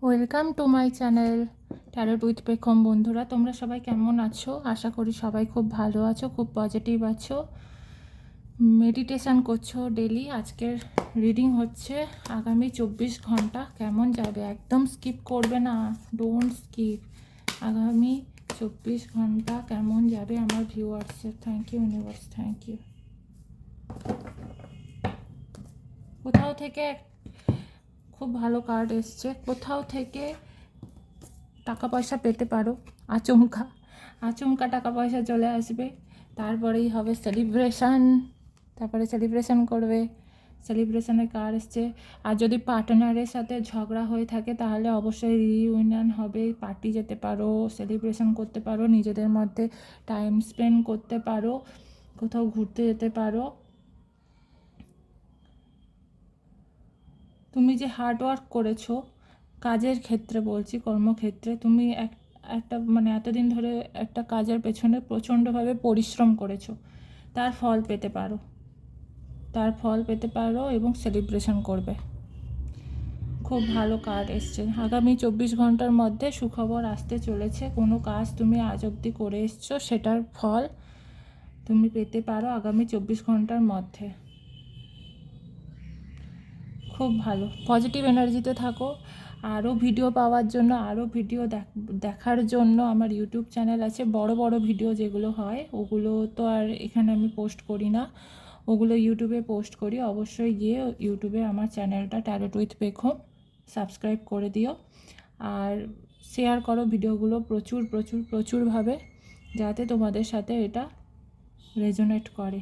Welcome to my channel tarot with পেখম। বন্ধুরা, তোমরা সবাই কেমন আছো? আশা করি সবাই খুব ভালো আছো, খুব পজিটিভ আছো, মেডিটেশান করছো ডেলি। আজকের রিডিং হচ্ছে আগামী 24 ঘন্টা কেমন যাবে। একদম স্কিপ করবে না, ডোন্ট স্কিপ। আগামী 24 ঘন্টা কেমন যাবে আমার ভিউয়ার্সের। Thank you universe, thank you. কোথাও থেকে খুব ভালো কার্ড এসছে, কোথাও থেকে টাকা পয়সা পেতে পারো, আচমকা আচমকা টাকা পয়সা চলে আসবে। তারপরেই হবে সেলিব্রেশন, তারপরে সেলিব্রেশন করবে। সেলিব্রেশনের কার্ড এসছে। আর যদি পার্টনারের সাথে ঝগড়া হয়ে থাকে তাহলে অবশ্যই রিইউনিয়ন হবে, পার্টি যেতে পারো, সেলিব্রেশন করতে পারো, নিজেদের মধ্যে টাইম স্পেন্ড করতে পারো, কোথাও ঘুরতে যেতে পারো। তুমি যে হার্ড ওয়ার্ক করেছো কাজের ক্ষেত্রে বলছি, কর্মক্ষেত্রে, তুমি একটা মানে এতদিন ধরে একটা কাজের পেছনে প্রচণ্ডভাবে পরিশ্রম করেছো, তার ফল পেতে পারো, তার ফল পেতে পারো এবং সেলিব্রেশন করবে। খুব ভালো কার্ড এসছে। আগামী 24 ঘন্টার মধ্যে সুখবর আসতে চলেছে। কোনো কাজ তুমি আজ অবধি করে এসছো সেটার ফল তুমি পেতে পারো আগামী 24 ঘন্টার মধ্যে। খুব ভালো, পজিটিভ এনার্জিতে থাকো। আরও ভিডিও পাওয়ার জন্য, আরও ভিডিও দেখার জন্য আমার ইউটিউব চ্যানেল আছে। বড় বড় ভিডিও যেগুলো হয় ওগুলো তো আর এখানে আমি পোস্ট করি না, ওগুলো ইউটিউবে পোস্ট করি। অবশ্যই গিয়ে ইউটিউবে আমার চ্যানেলটা ট্যারোট উইথ পেখম সাবস্ক্রাইব করে দিও, আর শেয়ার করো ভিডিওগুলো প্রচুর প্রচুর প্রচুরভাবে, যাতে তোমাদের সাথে এটা রেজোনেট করে।